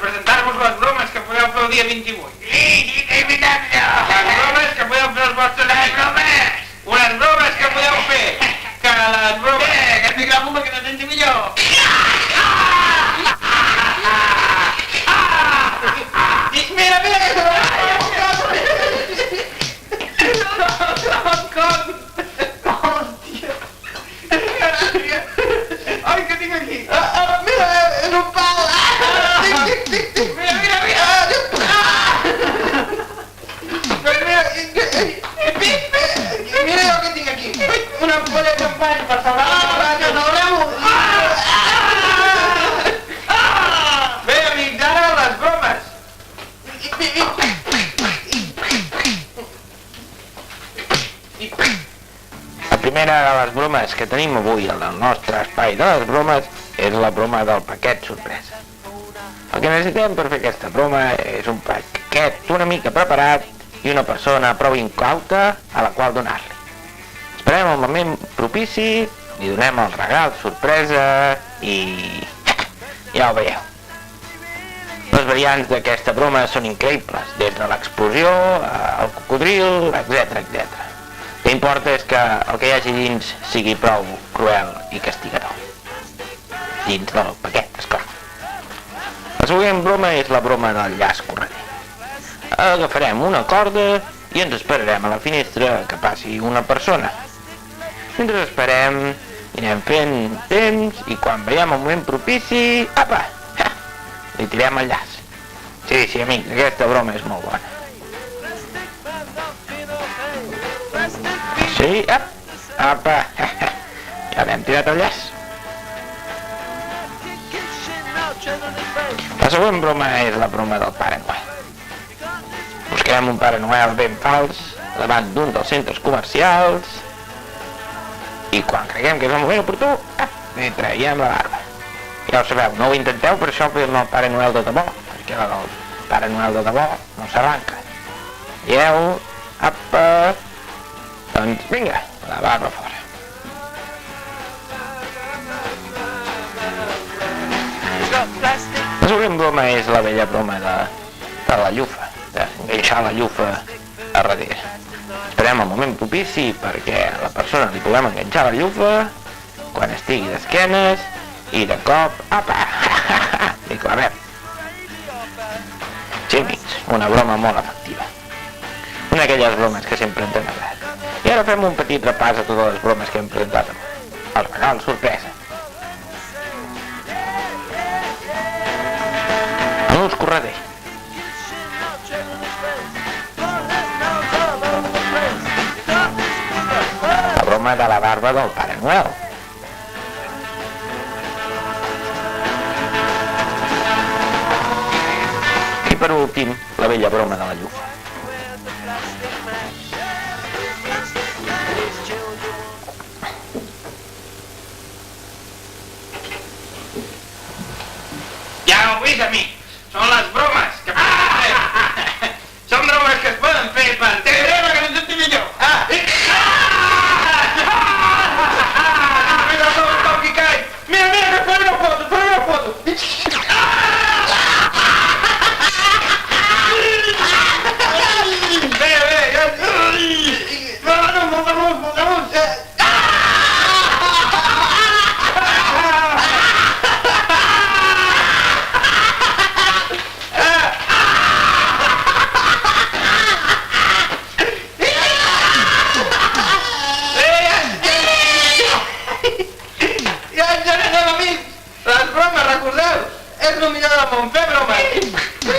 presentar-vos les bromes que podeu fer el dia 28. Sí, que imitant jo. Les bromes que podeu fer els vostres amics. Unes bromes que podeu fer. Que les bromes... Que el micròfon perquè no senti millor. Mira, Hòstia. Ai, què tinc aquí? mira, és un pal. Tic. Mira. Mira jo què tinc aquí. Una ampolla de xampany per salvar la que salveu. Bé, amics, ara les bromes. La primera de les bromes que tenim avui al nostre espai de les bromes és la broma del paquet sorpresa. El que necessitem per fer aquesta broma és un paquet una mica preparat i una persona prou incauta a la qual donar-li. Esperem el moment propici, li donem el regal sorpresa i... ja ho veieu. Les variants d'aquesta broma són increïbles, des de l'explosió, al cocodril, etc. El que importa és que el que hi hagi dins sigui prou cruel i castigador. Dins del paquet, esclar. La següent broma és la broma del llaç correder. Agafarem una corda i ens esperarem a la finestra que passi una persona. Mentre esperem, anirem fent temps i quan veiem el moment propici, apa, li tirem el llaç. Sí, amics, aquesta broma és molt bona. Sí, apa, ja l'hem tirat el llaç. La següent broma és la broma del Pare Noel. Buscarem un Pare Noel ben fals davant d'un dels centres comercials i quan creguem que és el moment oportú, li traiem la barba. Ja ho sabeu, no ho intenteu per això fer el Pare Noel de debò, perquè el Pare Noel de debò no s'arranca. Veieu? Apa! Doncs vinga, la barba fora. La següent broma és la vella broma de la llufa, d'enganxar la llufa a darrere. Esperem el moment propici perquè a la persona li puguem enganxar la llufa quan estigui d'esquenes i de cop, apa, li clavem. Sí, amics, una broma molt efectiva. Una d'aquelles bromes que sempre ens han agradat. I ara fem un petit repàs a totes les bromes que hem presentat avui. El regal sorpresa. L'ús correder. La broma de la barba del Pare Noel. I per últim, la vella broma de la llufa. Ja ho heu vist, amics. Són les bromes que podem fer. Són bromes que es poden fer per entendre que no ens sentim millor. Mira, que faré una foto. Vamos. Ja ens anem, amics. Les bromes, recordeu, és el millor del món, fer bromes.